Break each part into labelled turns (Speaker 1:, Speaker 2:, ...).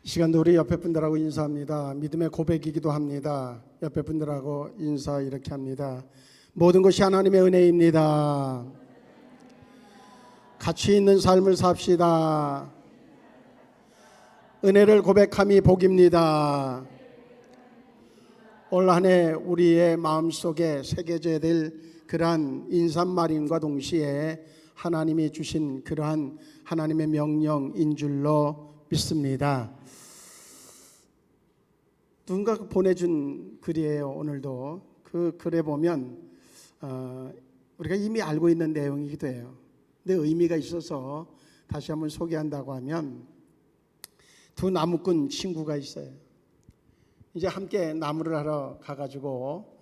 Speaker 1: 이 시간도 우리 옆에 분들하고 인사합니다. 믿음의 고백이기도 합니다. 옆에 분들하고 인사 이렇게 합니다. 모든 것이 하나님의 은혜입니다. 가치 있는 삶을 삽시다. 은혜를 고백함이 복입니다. 올 한 해 우리의 마음속에 새겨져야 될 그러한 인사말임과 동시에 하나님이 주신 그러한 하나님의 명령인 줄로 믿습니다. 누군가 보내준 글이에요. 오늘도 그 글에 보면 우리가 이미 알고 있는 내용이기도 해요. 근데 의미가 있어서 다시 한번 소개한다고 하면, 두 나무꾼 친구가 있어요. 이제 함께 나무를 하러 가가지고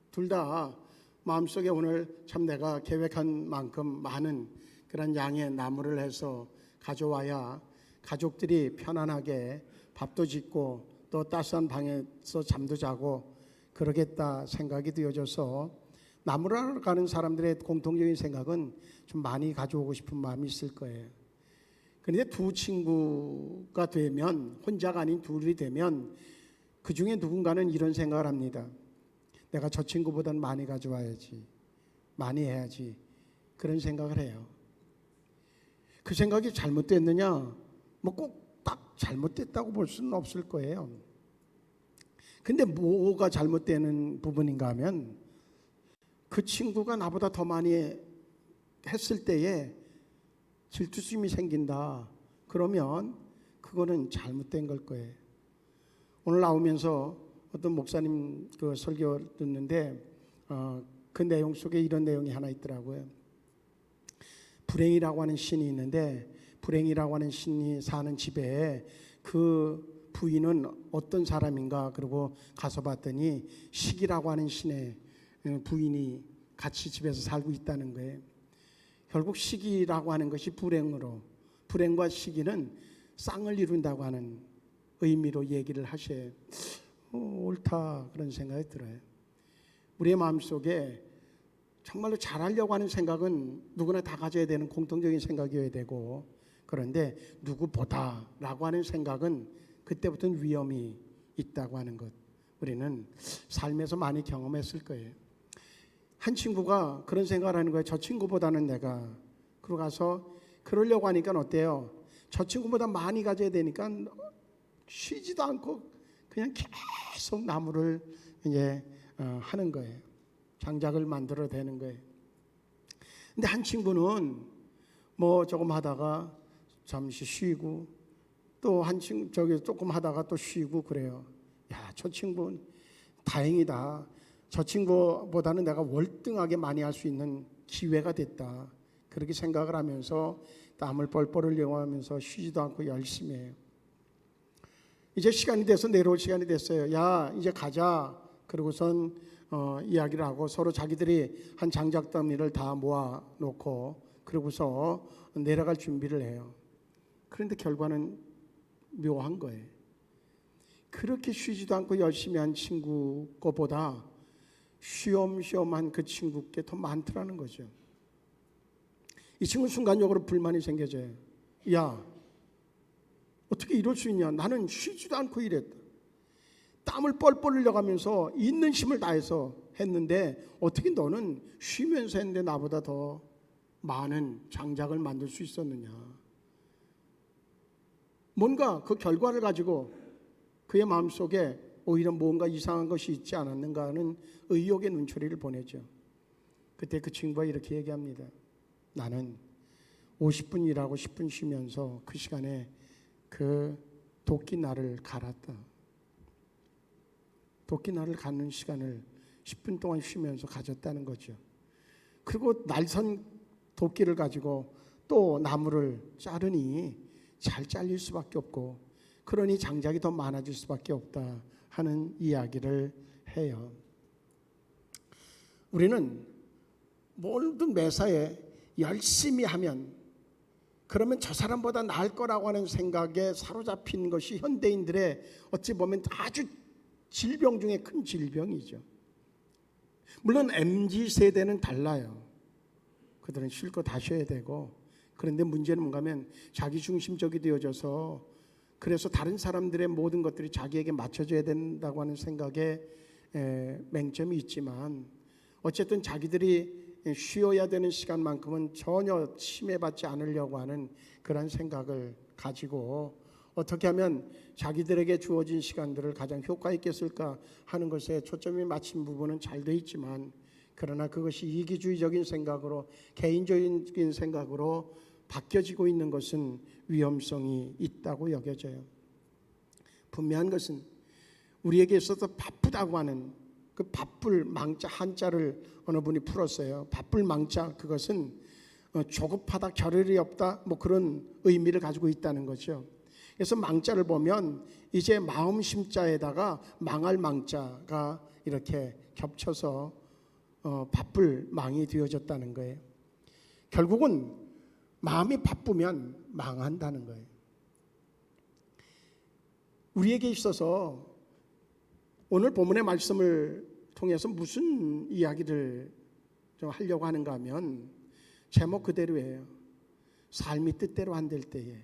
Speaker 1: 둘 다 마음속에 오늘 참 내가 계획한 만큼 많은 그런 양의 나무를 해서 가져와야 가족들이 편안하게 밥도 짓고 또 따스한 방에서 잠도 자고 그러겠다 생각이 되어져서, 나무를 하러 가는 사람들의 공통적인 생각은 좀 많이 가져오고 싶은 마음이 있을 거예요. 그런데 두 친구가 되면, 혼자가 아닌 둘이 되면 그 중에 누군가는 이런 생각을 합니다. 내가 저 친구보다는 많이 가져와야지, 많이 해야지, 그런 생각을 해요. 그 생각이 잘못됐느냐? 뭐 꼭 딱 잘못됐다고 볼 수는 없을 거예요. 근데 뭐가 잘못되는 부분인가 하면, 그 친구가 나보다 더 많이 했을 때에 질투심이 생긴다. 그러면 그거는 잘못된 걸 거예요. 오늘 나오면서 어떤 목사님 그 설교 듣는데 그 내용 속에 이런 내용이 하나 있더라고요. 불행이라고 하는 신이 있는데, 불행이라고 하는 신이 사는 집에 그 부인은 어떤 사람인가, 그리고 가서 봤더니 시기라고 하는 신의 부인이 같이 집에서 살고 있다는 거예요. 결국 시기라고 하는 것이 불행으로, 불행과 시기는 쌍을 이룬다고 하는 의미로 얘기를 하셔요. 옳다, 그런 생각이 들어요. 우리의 마음속에 정말로 잘하려고 하는 생각은 누구나 다 가져야 되는 공통적인 생각이어야 되고, 그런데 누구보다라고 하는 생각은 그때부터는 위험이 있다고 하는 것, 우리는 삶에서 많이 경험했을 거예요. 한 친구가 그런 생각을 하는 거예요. 저 친구보다는 내가. 그러고 가서 그러려고 하니까 어때요? 저 친구보다 많이 가져야 되니까 쉬지도 않고 그냥 계속 나무를 이제 하는 거예요. 장작을 만들어 대는 거예요. 근데 한 친구는 뭐 조금 하다가 잠시 쉬고, 또 한 친구 저기 조금 하다가 또 쉬고 그래요. 야, 저 친구는 다행이다. 저 친구보다는 내가 월등하게 많이 할 수 있는 기회가 됐다. 그렇게 생각을 하면서 땀을 뻘뻘 흘려가면서 쉬지도 않고 열심히 해요. 이제 시간이 돼서 내려올 시간이 됐어요. 야, 이제 가자. 그러고선 이야기를 하고 서로 자기들이 한 장작더미를 다 모아놓고 그러고서 내려갈 준비를 해요. 그런데 결과는 묘한 거예요. 그렇게 쉬지도 않고 열심히 한 친구 거보다 쉬엄쉬엄한 그 친구께 더 많더라는 거죠. 이 친구는 순간적으로 불만이 생겨져요. 야, 어떻게 이럴 수 있냐? 나는 쉬지도 않고 일했다. 땀을 뻘뻘 흘려가면서 있는 힘을 다해서 했는데 어떻게 너는 쉬면서 했는데 나보다 더 많은 장작을 만들 수 있었느냐? 뭔가 그 결과를 가지고 그의 마음속에 오히려 뭔가 이상한 것이 있지 않았는가 하는 의혹의 눈초리를 보내죠. 그때 그 친구가 이렇게 얘기합니다. 나는 50분 일하고 10분 쉬면서 그 시간에 그 도끼날을 갈았다. 도끼날을 가는 시간을 10분 동안 쉬면서 가졌다는 거죠. 그리고 날선 도끼를 가지고 또 나무를 자르니 잘 잘릴 수밖에 없고, 그러니 장작이 더 많아질 수밖에 없다 하는 이야기를 해요. 우리는 모든 매사에 열심히 하면, 그러면 저 사람보다 나을 거라고 하는 생각에 사로잡힌 것이 현대인들의 어찌 보면 아주 질병 중에 큰 질병이죠. 물론 MZ세대는 달라요. 그들은 쉴 거 다 쉬어야 되고, 그런데 문제는 뭔가 하면 자기 중심적이 되어져서 그래서 다른 사람들의 모든 것들이 자기에게 맞춰져야 된다고 하는 생각에 맹점이 있지만, 어쨌든 자기들이 쉬어야 되는 시간만큼은 전혀 침해받지 않으려고 하는 그런 생각을 가지고 어떻게 하면 자기들에게 주어진 시간들을 가장 효과 있게 쓸까 하는 것에 초점이 맞춘 부분은 잘 돼 있지만, 그러나 그것이 이기주의적인 생각으로, 개인적인 생각으로 바뀌어지고 있는 것은 위험성이 있다고 여겨져요. 분명한 것은 우리에게 있어서 바쁘다고 하는 그 바쁠 망자, 한자를 어느 분이 풀었어요. 바쁠 망자, 그것은 조급하다, 겨를이 없다, 뭐 그런 의미를 가지고 있다는 거죠. 그래서 망자를 보면 이제 마음 심자에다가 망할 망자가 이렇게 겹쳐서 바쁠 망이 되어졌다는 거예요. 결국은 마음이 바쁘면 망한다는 거예요. 우리에게 있어서 오늘 본문의 말씀을 통해서 무슨 이야기를 좀 하려고 하는가 하면 제목 그대로예요. 삶이 뜻대로 안 될 때에,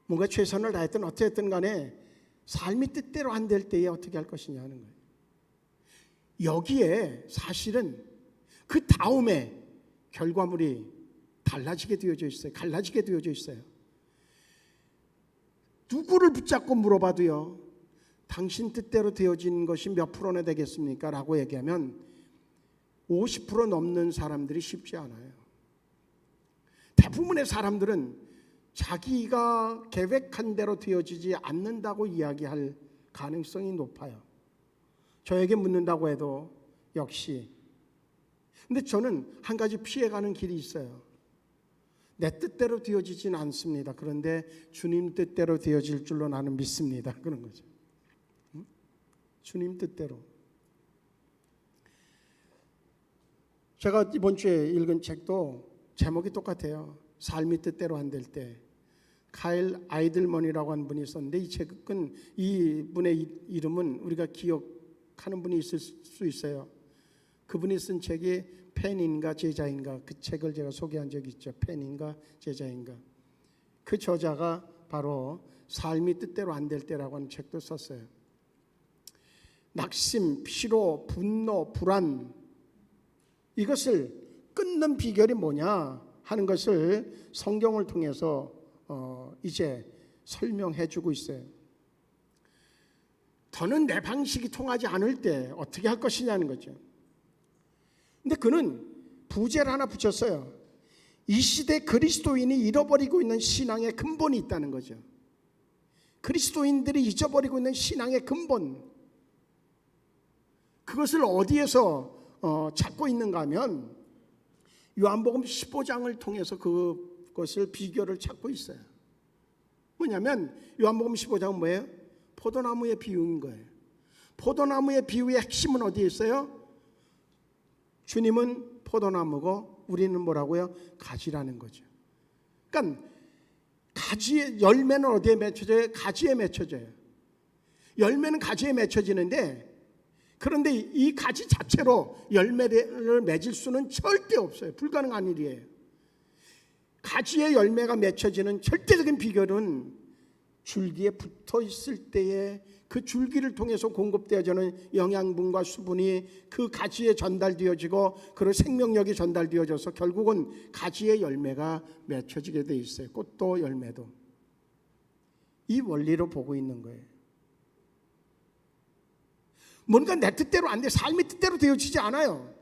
Speaker 1: 뭔가 최선을 다했든 어떻든 간에 삶이 뜻대로 안 될 때에 어떻게 할 것이냐 하는 거예요. 여기에 사실은 그 다음에 결과물이 달라지게 되어져 있어요. 갈라지게 되어져 있어요. 누구를 붙잡고 물어봐도요, 당신 뜻대로 되어진 것이 몇 프로나 되겠습니까? 라고 얘기하면 50% 넘는 사람들이 쉽지 않아요. 대부분의 사람들은 자기가 계획한 대로 되어지지 않는다고 이야기할 가능성이 높아요. 저에게 묻는다고 해도 역시. 근데 저는 한 가지 피해가는 길이 있어요. 내 뜻대로 되어지진 않습니다. 그런데 주님 뜻대로 되어질 줄로 나는 믿습니다. 그런 거죠. 주님 뜻대로. 제가 이번 주에 읽은 책도 제목이 똑같아요. 삶이 뜻대로 안 될 때. 카일 아이들먼이라고 하는 분이 있었는데, 이 책은, 이 분의 이름은 우리가 기억하는 분이 있을 수 있어요. 그분이 쓴 책이 팬인가 제자인가, 그 책을 제가 소개한 적이 있죠. 팬인가 제자인가. 그 저자가 바로 삶이 뜻대로 안 될 때라고 하는 책도 썼어요. 낙심, 피로, 분노, 불안, 이것을 끊는 비결이 뭐냐 하는 것을 성경을 통해서 이제 설명해 주고 있어요. 더는 내 방식이 통하지 않을 때 어떻게 할 것이냐는 거죠. 근데 그는 부제를 하나 붙였어요. 이 시대 그리스도인이 잃어버리고 있는 신앙의 근본이 있다는 거죠. 그리스도인들이 잊어버리고 있는 신앙의 근본, 그것을 어디에서 찾고 있는가 하면 요한복음 15장을 통해서 그것을 비결을 찾고 있어요. 뭐냐면 요한복음 15장은 뭐예요? 포도나무의 비유인 거예요. 포도나무의 비유의 핵심은 어디에 있어요? 주님은 포도나무고 우리는 뭐라고요? 가지라는 거죠. 그러니까 가지의 열매는 어디에 맺혀져요? 가지에 맺혀져요. 열매는 가지에 맺혀지는데, 그런데 이 가지 자체로 열매를 맺을 수는 절대 없어요. 불가능한 일이에요. 가지에 열매가 맺혀지는 절대적인 비결은 줄기에 붙어 있을 때에 그 줄기를 통해서 공급되어지는 영양분과 수분이 그 가지에 전달되어지고 그리고 생명력이 전달되어져서 결국은 가지의 열매가 맺혀지게 돼 있어요. 꽃도 열매도. 이 원리로 보고 있는 거예요. 뭔가 내 뜻대로 안 돼. 삶이 뜻대로 되어지지 않아요.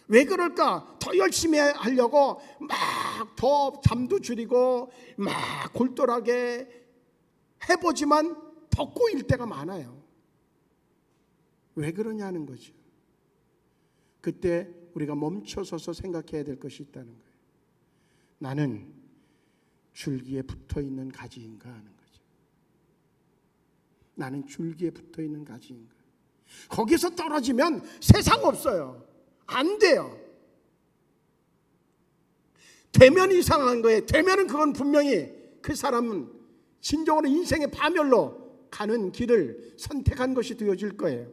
Speaker 1: 왜 그럴까? 더 열심히 하려고 막 더 잠도 줄이고 막 골똘하게 해보지만 더 꼬일 때가 많아요. 왜 그러냐는 거죠. 그때 우리가 멈춰서서 생각해야 될 것이 있다는 거예요. 나는 줄기에 붙어있는 가지인가 하는 거죠. 나는 줄기에 붙어있는 가지인가. 거기서 떨어지면 세상 없어요. 안 돼요. 되면 이상한 거예요. 되면은 그건 분명히 그 사람은 진정으로 인생의 파멸로 가는 길을 선택한 것이 되어질 거예요.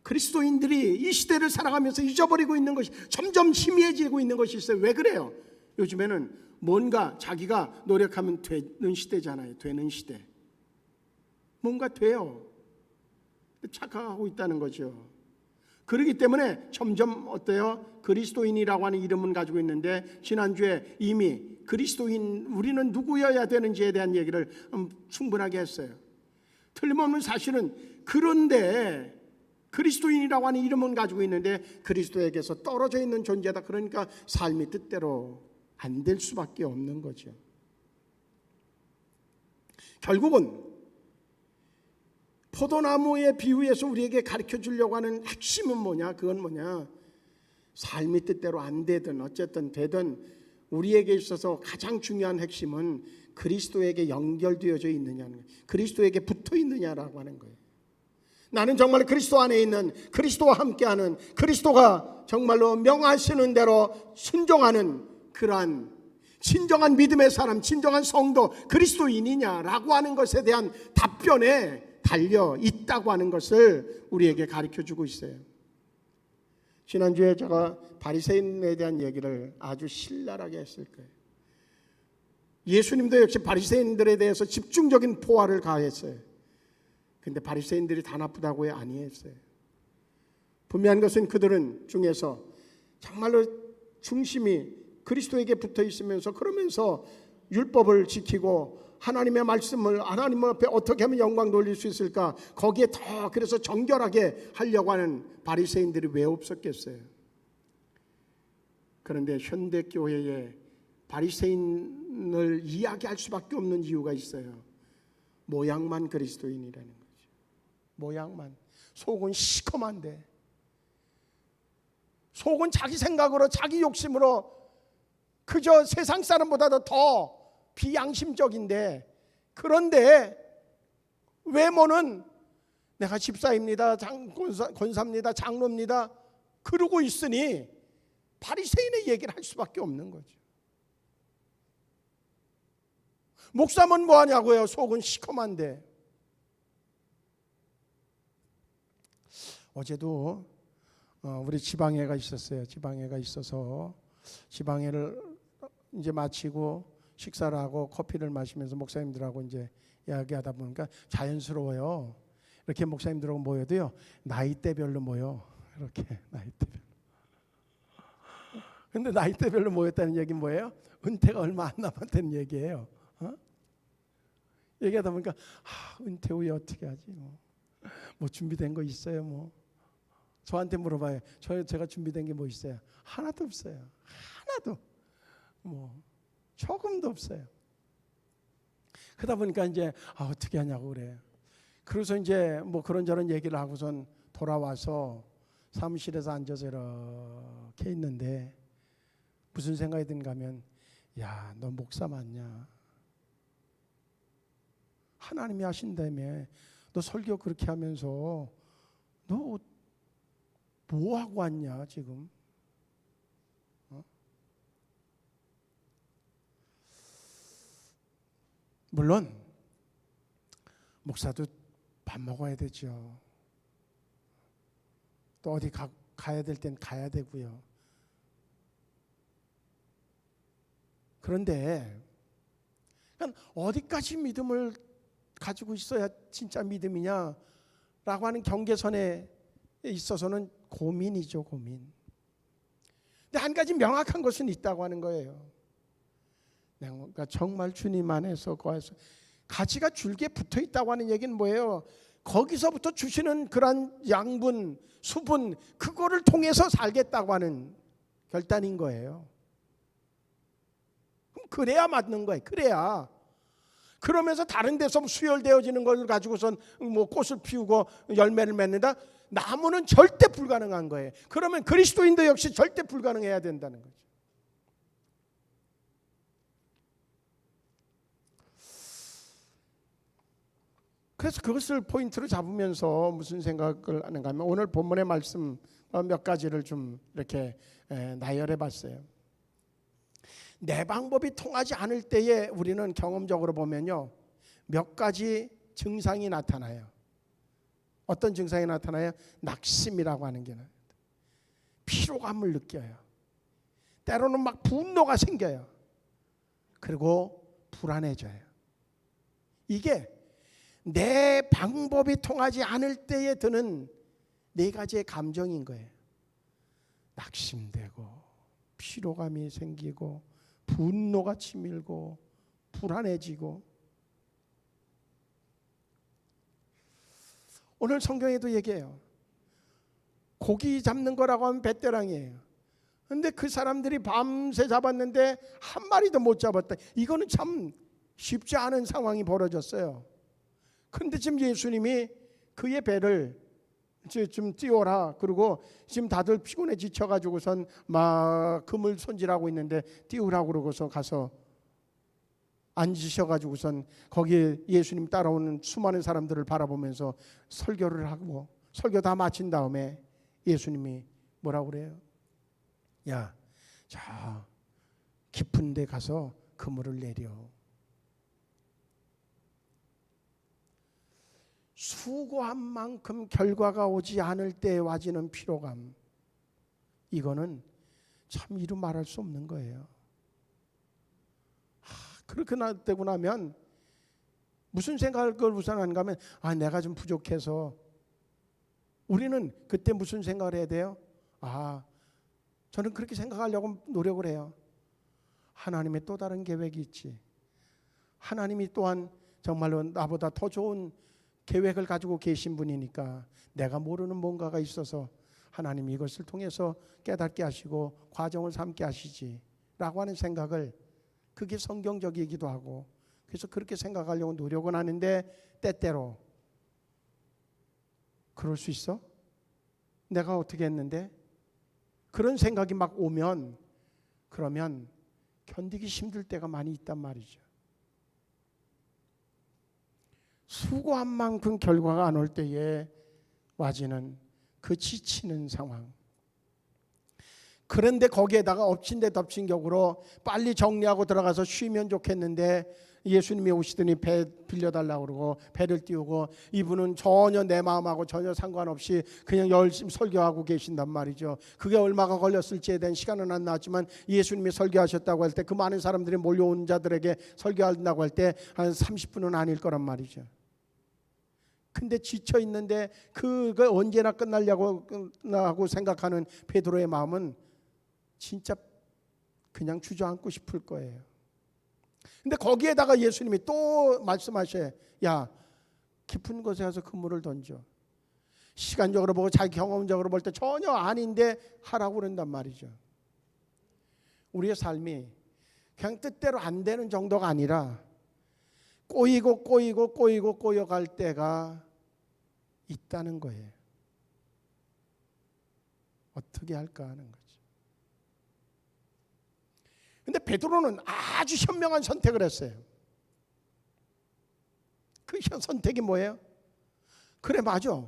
Speaker 1: 그리스도인들이 이 시대를 살아가면서 잊어버리고 있는 것이, 점점 희미해지고 있는 것이 있어요. 왜 그래요? 요즘에는 뭔가 자기가 노력하면 되는 시대잖아요. 되는 시대. 뭔가 돼요. 착각하고 있다는 거죠. 그렇기 때문에 점점 어때요? 그리스도인이라고 하는 이름은 가지고 있는데, 지난주에 이미 그리스도인 우리는 누구여야 되는지에 대한 얘기를 충분하게 했어요. 틀림없는 사실은, 그런데 그리스도인이라고 하는 이름은 가지고 있는데 그리스도에게서 떨어져 있는 존재다. 그러니까 삶이 뜻대로 안 될 수밖에 없는 거죠. 결국은 포도나무의 비유에서 우리에게 가르쳐 주려고 하는 핵심은 뭐냐? 그건 뭐냐? 삶이 뜻대로 안 되든 어쨌든 되든 우리에게 있어서 가장 중요한 핵심은 그리스도에게 연결되어져 있느냐는 거예요. 그리스도에게 붙어 있느냐라고 하는 거예요. 나는 정말 그리스도 안에 있는, 그리스도와 함께하는, 그리스도가 정말로 명하시는 대로 순종하는 그러한 진정한 믿음의 사람, 진정한 성도, 그리스도인이냐라고 하는 것에 대한 답변에 달려 있다고 하는 것을 우리에게 가르쳐주고 있어요. 지난주에 제가 바리새인에 대한 얘기를 아주 신랄하게 했을 거예요. 예수님도 역시 바리새인들에 대해서 집중적인 포화를 가했어요. 근데 바리새인들이 다 나쁘다고 아니했어요. 분명한 것은 그들은 중에서 정말로 중심이 그리스도에게 붙어 있으면서, 그러면서 율법을 지키고 하나님의 말씀을, 하나님 앞에 어떻게 하면 영광 돌릴 수 있을까, 거기에 더 그래서 정결하게 하려고 하는 바리새인들이 왜 없었겠어요? 그런데 현대교회에 바리새인을 이야기할 수밖에 없는 이유가 있어요. 모양만 그리스도인이라는 거죠. 모양만. 속은 시커먼데, 속은 자기 생각으로, 자기 욕심으로 그저 세상 사람보다도 더 비양심적인데, 그런데 외모는 내가 집사입니다, 권사입니다, 장로입니다 그러고 있으니 바리새인의 얘기를 할 수밖에 없는 거죠. 목사면 뭐하냐고요? 속은 시커먼데. 어제도 우리 지방회가 있었어요. 지방회가 있어서 지방회를 이제 마치고 식사를 하고 커피를 마시면서 목사님들하고 이제 이야기하다 보니까 자연스러워요. 이렇게 목사님들하고 모여도요, 나이대별로 모여. 이렇게 나이대별로. 근데 나이대별로 모였다는 얘기는 뭐예요? 은퇴가 얼마 안 남았다는 얘기예요. 얘기하다 보니까 은퇴 후에 어떻게 하지? 뭐 준비된 거 있어요? 뭐 저한테 물어봐요. 제가 준비된 게 뭐 있어요? 하나도 없어요. 하나도. 뭐 조금도 없어요. 그러다 보니까 이제 어떻게 하냐고 그래요. 그래서 이제 뭐 그런저런 얘기를 하고선 돌아와서 사무실에서 앉아서 이렇게 있는데 무슨 생각이 드는가 하면, 야, 너 목사 맞냐? 하나님이 하신다며. 너 설교 그렇게 하면서 너 뭐 하고 왔냐 지금? 물론 목사도 밥 먹어야 되죠. 또 어디 가야 될 땐 가야 되고요. 그런데 어디까지 믿음을 가지고 있어야 진짜 믿음이냐라고 하는 경계선에 있어서는 고민이죠, 고민. 근데 한 가지 명확한 것은 있다고 하는 거예요. 내가 정말 주님 안에서 거해서 가지가 줄기에 붙어 있다고 하는 얘기는 뭐예요? 거기서부터 주시는 그런 양분, 수분, 그거를 통해서 살겠다고 하는 결단인 거예요. 그래야 맞는 거예요. 그래야. 그러면서 다른 데서 수혈되어지는 걸 가지고선 뭐 꽃을 피우고 열매를 맺는다? 나무는 절대 불가능한 거예요. 그러면 그리스도인도 역시 절대 불가능해야 된다는 거죠. 그래서 그것을 포인트로 잡으면서 무슨 생각을 하는가 하면, 오늘 본문의 말씀 몇 가지를 좀 이렇게 나열해 봤어요. 내 방법이 통하지 않을 때에 우리는 경험적으로 보면요, 몇 가지 증상이 나타나요. 어떤 증상이 나타나요? 낙심이라고 하는 게 나타나요. 피로감을 느껴요. 때로는 막 분노가 생겨요. 그리고 불안해져요. 이게 내 방법이 통하지 않을 때에 드는 네 가지의 감정인 거예요. 낙심되고 피로감이 생기고 분노가 치밀고 불안해지고. 오늘 성경에도 얘기해요. 고기 잡는 거라고 하면 뱃대랑이에요. 근데 그 사람들이 밤새 잡았는데 한 마리도 못 잡았다. 이거는 참 쉽지 않은 상황이 벌어졌어요. 그런데 지금 예수님이 그의 배를 좀 띄워라. 그리고 지금 다들 피곤해 지쳐가지고선 막 그물 손질하고 있는데 띄우라고 그러고서 가서 앉으셔가지고선 거기에 예수님 따라오는 수많은 사람들을 바라보면서 설교를 하고 설교 다 마친 다음에 예수님이 뭐라고 그래요? 야, 자 깊은 데 가서 그물을 내려. 수고한 만큼 결과가 오지 않을 때 와지는 피로감, 이거는 참 이루 말할 수 없는 거예요. 그렇게 되고 나면 무슨 생각을 우선하는가 하면 내가 좀 부족해서. 우리는 그때 무슨 생각을 해야 돼요? 저는 그렇게 생각하려고 노력을 해요. 하나님의 또 다른 계획이 있지. 하나님이 또한 정말로 나보다 더 좋은 계획을 가지고 계신 분이니까 내가 모르는 뭔가가 있어서 하나님이 이것을 통해서 깨닫게 하시고 과정을 삼게 하시지 라고 하는 생각을, 그게 성경적이기도 하고, 그래서 그렇게 생각하려고 노력은 하는데 때때로 그럴 수 있어? 내가 어떻게 했는데? 그런 생각이 막 오면 그러면 견디기 힘들 때가 많이 있단 말이죠. 수고한 만큼 결과가 안 올 때에 와지는 그 지치는 상황. 그런데 거기에다가 엎친 데 덮친 격으로 빨리 정리하고 들어가서 쉬면 좋겠는데 예수님이 오시더니 배 빌려달라고 그러고 배를 띄우고 이분은 전혀 내 마음하고 전혀 상관없이 그냥 열심히 설교하고 계신단 말이죠. 그게 얼마가 걸렸을지에 대한 시간은 안 나왔지만 예수님이 설교하셨다고 할 때 그 많은 사람들이 몰려온 자들에게 설교한다고 할 때 한 30분은 아닐 거란 말이죠. 근데 지쳐 있는데 그거 언제나 끝나려고 하고 생각하는 베드로의 마음은 진짜 그냥 주저앉고 싶을 거예요. 근데 거기에다가 예수님이 또 말씀하셔요. 야, 깊은 곳에 가서 그물을 던져. 시간적으로 보고 자기 경험적으로 볼 때 전혀 아닌데 하라고 그런단 말이죠. 우리의 삶이 그냥 뜻대로 안 되는 정도가 아니라 꼬여갈 때가 있다는 거예요. 어떻게 할까 하는 거죠. 근데 베드로는 아주 현명한 선택을 했어요. 그 선택이 뭐예요? 그래, 맞아.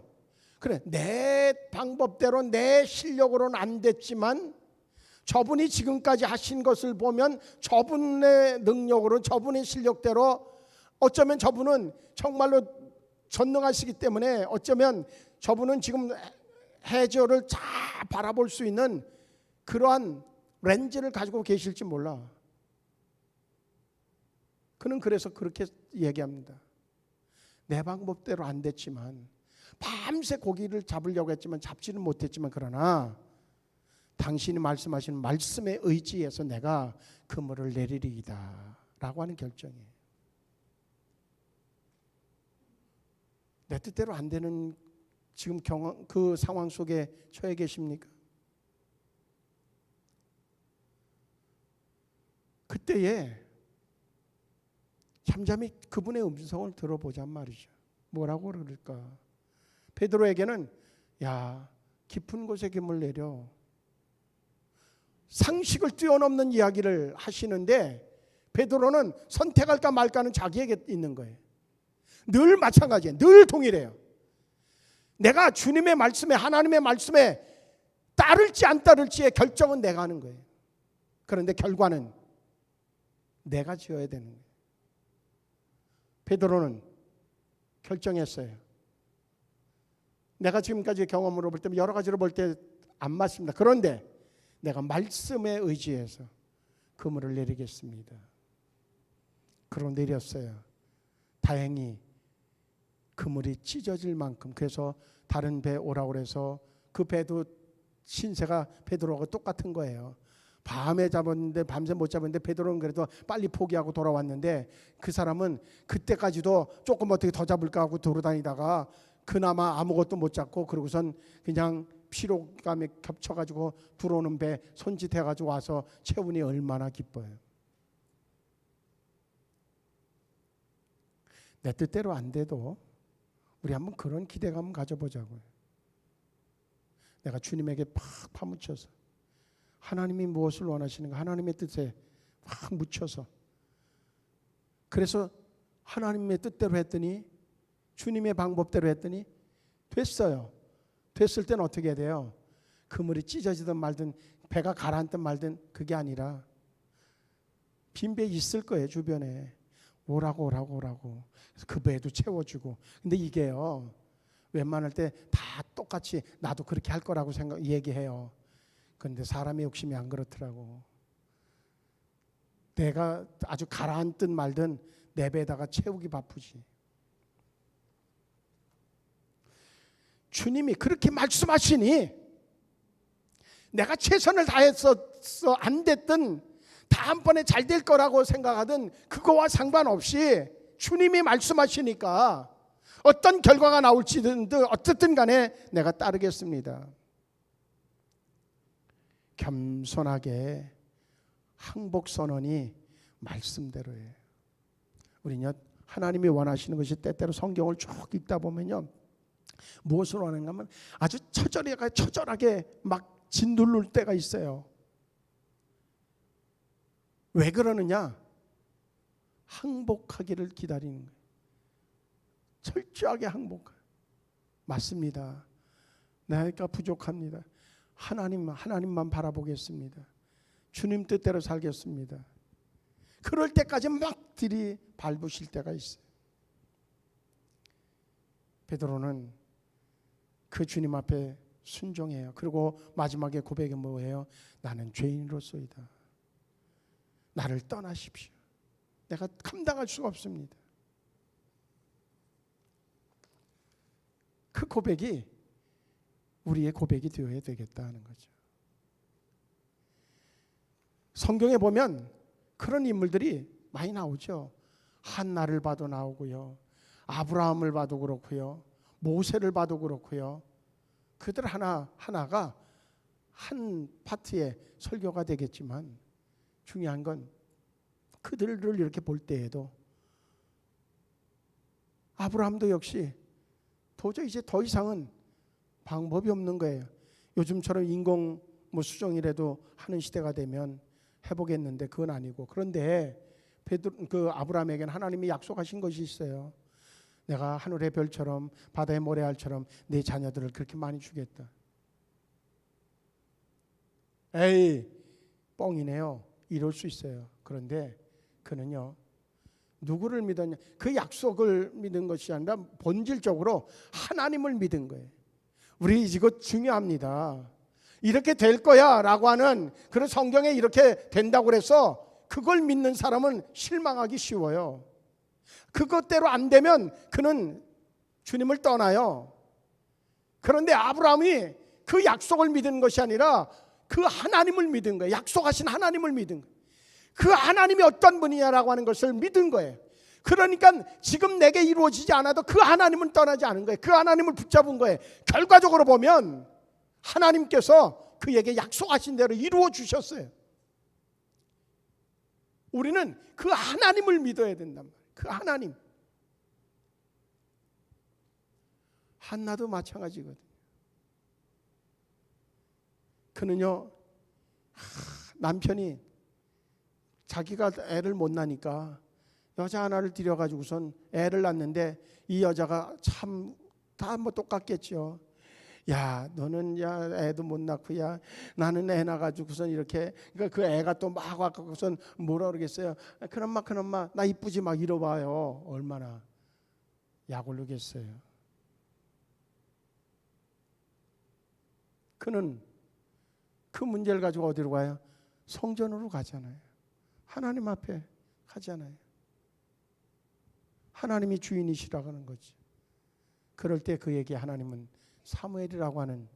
Speaker 1: 그래, 내 방법대로 내 실력으로는 안 됐지만 저분이 지금까지 하신 것을 보면 저분의 능력으로, 저분의 실력대로 어쩌면 저분은 정말로 전능하시기 때문에 어쩌면 저분은 지금 해저를 잘 바라볼 수 있는 그러한 렌즈를 가지고 계실지 몰라. 그는 그래서 그렇게 얘기합니다. 내 방법대로 안 됐지만, 밤새 고기를 잡으려고 했지만 잡지는 못했지만, 그러나 당신이 말씀하시는 말씀에 의지해서 내가 그물을 내리리이다 라고 하는 결정이에요. 내 뜻대로 안 되는 지금 그 상황 속에 처해 계십니까? 그때에 잠잠히 그분의 음성을 들어보잔 말이죠. 뭐라고 그럴까? 베드로에게는 야, 깊은 곳에 그물 내려. 상식을 뛰어넘는 이야기를 하시는데 베드로는 선택할까 말까는 자기에게 있는 거예요. 늘 마찬가지예요. 늘 동일해요. 내가 주님의 말씀에, 하나님의 말씀에 따를지 안 따를지의 결정은 내가 하는 거예요. 그런데 결과는 내가 지어야 되는 거예요. 베드로는 결정했어요. 내가 지금까지 경험으로 볼 때 여러 가지로 볼 때 안 맞습니다. 그런데 내가 말씀에 의지해서 그물을 내리겠습니다. 그러고 내렸어요. 다행히 그물이 찢어질 만큼. 그래서 다른 배 오라고 그래서 그 배도 신세가 베드로하고 똑같은 거예요. 밤에 잡았는데 밤새 못 잡았는데 베드로는 그래도 빨리 포기하고 돌아왔는데 그 사람은 그때까지도 조금 어떻게 더 잡을까 하고 돌아다니다가 그나마 아무것도 못 잡고 그러고선 그냥 피로감에 겹쳐가지고 들어오는 배 손짓해가지고 와서 채우니 얼마나 기뻐요. 내 뜻대로 안 돼도 우리 한번 그런 기대감을 가져보자고요. 내가 주님에게 팍 파묻혀서 하나님이 무엇을 원하시는가 하나님의 뜻에 확 묻혀서 그래서 하나님의 뜻대로 했더니 주님의 방법대로 했더니 됐어요. 됐을 때는 어떻게 돼요? 그물이 찢어지든 말든 배가 가라앉든 말든 그게 아니라 빈 배 있을 거예요. 주변에 오라고 그래서 그 배도 채워주고. 근데 이게요 웬만할 때 다 똑같이 나도 그렇게 할 거라고 얘기해요. 그런데 사람의 욕심이 안 그렇더라고. 내가 아주 가라앉든 말든 내 배에다가 채우기 바쁘지. 주님이 그렇게 말씀하시니 내가 최선을 다했어 안 됐든 다음번에 잘 될 거라고 생각하든 그거와 상관없이 주님이 말씀하시니까 어떤 결과가 나올지든 어쨌든 간에 내가 따르겠습니다. 겸손하게 항복 선언이 말씀대로예요. 우리는요 하나님이 원하시는 것이 때때로 성경을 쭉 읽다 보면요 무엇을 원하는가 하면 아주 처절하게 막 짓누를 때가 있어요. 왜 그러느냐? 항복하기를 기다리는 거예요. 철저하게 항복. 맞습니다. 내가 부족합니다. 하나님만 바라보겠습니다. 주님 뜻대로 살겠습니다. 그럴 때까지 막 들이밟으실 때가 있어요. 베드로는 그 주님 앞에 순종해요. 그리고 마지막에 고백이 뭐예요? 나는 죄인으로소이다. 나를 떠나십시오. 내가 감당할 수가 없습니다. 그 고백이 우리의 고백이 되어야 되겠다 하는 거죠. 성경에 보면 그런 인물들이 많이 나오죠. 한나를 봐도 나오고요. 아브라함을 봐도 그렇고요. 모세를 봐도 그렇고요. 그들 하나가 한 파트의 설교가 되겠지만 중요한 건 그들을 이렇게 볼 때에도 아브라함도 역시 도저히 이제 더 이상은 방법이 없는 거예요. 요즘처럼 인공 수정이라도 하는 시대가 되면 해보겠는데 그건 아니고. 그런데 그 아브라함에게는 하나님이 약속하신 것이 있어요. 내가 하늘의 별처럼 바다의 모래알처럼 내 자녀들을 그렇게 많이 주겠다. 에이 뻥이네요. 이럴 수 있어요. 그런데 그는요 누구를 믿었냐? 그 약속을 믿은 것이 아니라 본질적으로 하나님을 믿은 거예요. 우리 이거 중요합니다. 이렇게 될 거야 라고 하는 그런 성경에 이렇게 된다고 그래서 그걸 믿는 사람은 실망하기 쉬워요. 그것대로 안 되면 그는 주님을 떠나요. 그런데 아브라함이 그 약속을 믿은 것이 아니라 그 하나님을 믿은 거예요. 약속하신 하나님을 믿은 거예요. 그 하나님이 어떤 분이냐라고 하는 것을 믿은 거예요. 그러니까 지금 내게 이루어지지 않아도 그 하나님은 떠나지 않은 거예요. 그 하나님을 붙잡은 거예요. 결과적으로 보면 하나님께서 그에게 약속하신 대로 이루어 주셨어요. 우리는 그 하나님을 믿어야 된단 말이에요. 그 하나님. 한나도 마찬가지거든요. 그는요 남편이 자기가 애를 못 낳으니까 여자 하나를 들여가지고선 애를 낳는데 이 여자가 참 다 뭐 똑같겠죠. 야 너는 야 애도 못 낳고 야 나는 애 낳아가지고선 이렇게 그러니까 그 애가 또 막 와갖고선 뭐라 그러겠어요. 그놈마 나 이쁘지 막 이러봐요. 얼마나 약 올르겠어요. 그는 그 문제를 가지고 어디로 가요? 성전으로 가잖아요. 하나님 앞에 가잖아요. 하나님이 주인이시라고 하는 거지. 그럴 때 그에게 하나님은 사무엘이라고 하는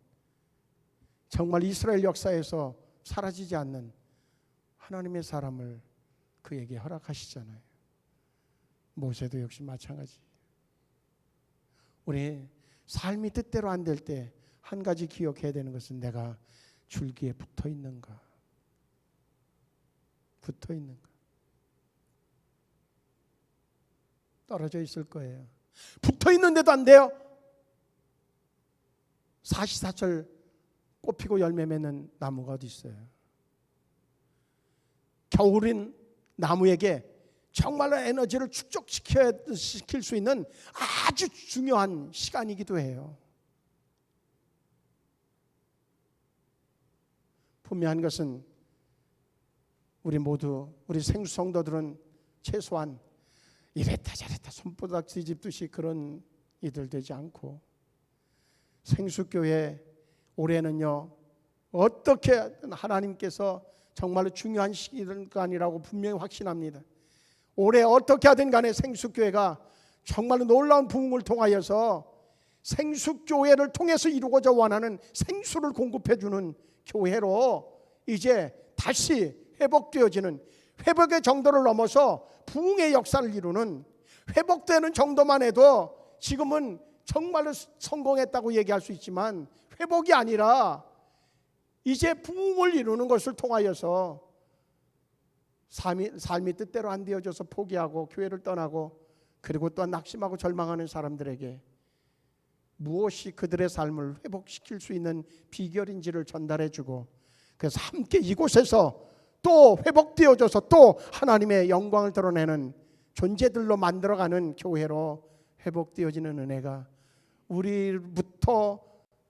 Speaker 1: 정말 이스라엘 역사에서 사라지지 않는 하나님의 사람을 그에게 허락하시잖아요. 모세도 역시 마찬가지. 우리 삶이 뜻대로 안 될 때 한 가지 기억해야 되는 것은 내가 줄기에 붙어 있는가. 붙어 있는가. 떨어져 있을 거예요. 붙어 있는데도 안 돼요. 사시사철 꽃피고 열매 맺는 나무가 어디 있어요? 겨울인 나무에게 정말로 에너지를 축적시킬 수 있는 아주 중요한 시간이기도 해요. 분명한 것은 우리 모두, 우리 생수 성도들은 최소한 이랬다 저랬다 손바닥 뒤집듯이 그런 이들 되지 않고, 생수교회 올해는요 어떻게 하나님께서 정말로 중요한 시간이라고 분명히 확신합니다. 올해 어떻게 하든 간에 생수교회가 정말로 놀라운 부흥을 통하여서 생수교회를 통해서 이루고자 원하는 생수를 공급해주는 교회로 이제 다시 회복되어지는, 회복의 정도를 넘어서 부흥의 역사를 이루는, 회복되는 정도만 해도 지금은 정말로 성공했다고 얘기할 수 있지만 회복이 아니라 이제 부흥을 이루는 것을 통하여서 삶이 뜻대로 안 되어져서 포기하고 교회를 떠나고 그리고 또한 낙심하고 절망하는 사람들에게 무엇이 그들의 삶을 회복시킬 수 있는 비결인지를 전달해주고, 그래서 함께 이곳에서 또 회복되어져서 또 하나님의 영광을 드러내는 존재들로 만들어가는 교회로 회복되어지는 은혜가 우리부터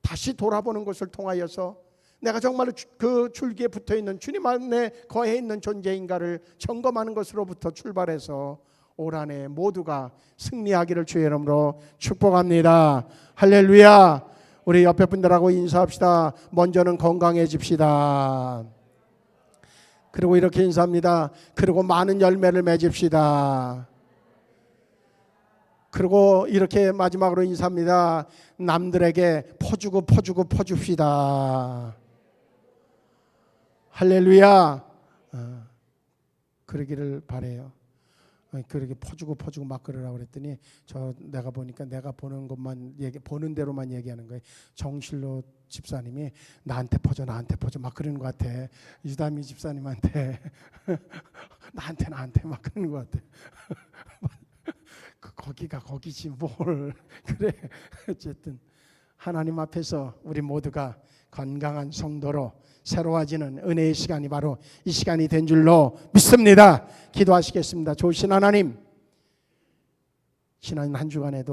Speaker 1: 다시 돌아보는 것을 통하여서 내가 정말로 그 줄기에 붙어있는 주님 안에 거해 있는 존재인가를 점검하는 것으로부터 출발해서 올 한 해 모두가 승리하기를 주의 이름으로 축복합니다. 할렐루야. 우리 옆에 분들하고 인사합시다. 먼저는 건강해집시다. 그리고 이렇게 인사합니다. 그리고 많은 열매를 맺읍시다. 그리고 이렇게 마지막으로 인사합니다. 남들에게 퍼줍시다. 할렐루야. 그러기를 바래요. 그렇게 퍼주고 막 그러라고 그랬더니 내가 보니까 내가 보는 것만 보는 대로만 얘기하는 거예요. 정실로 집사님이 나한테 퍼줘 막 그러는 것 같아. 유다미 집사님한테 나한테 막 그러는 것 같아. 거기가 거기지 뭘. 그래. 어쨌든 하나님 앞에서 우리 모두가 건강한 성도로 새로워지는 은혜의 시간이 바로 이 시간이 된 줄로 믿습니다. 기도하시겠습니다. 좋으신 하나님, 지난 한 주간에도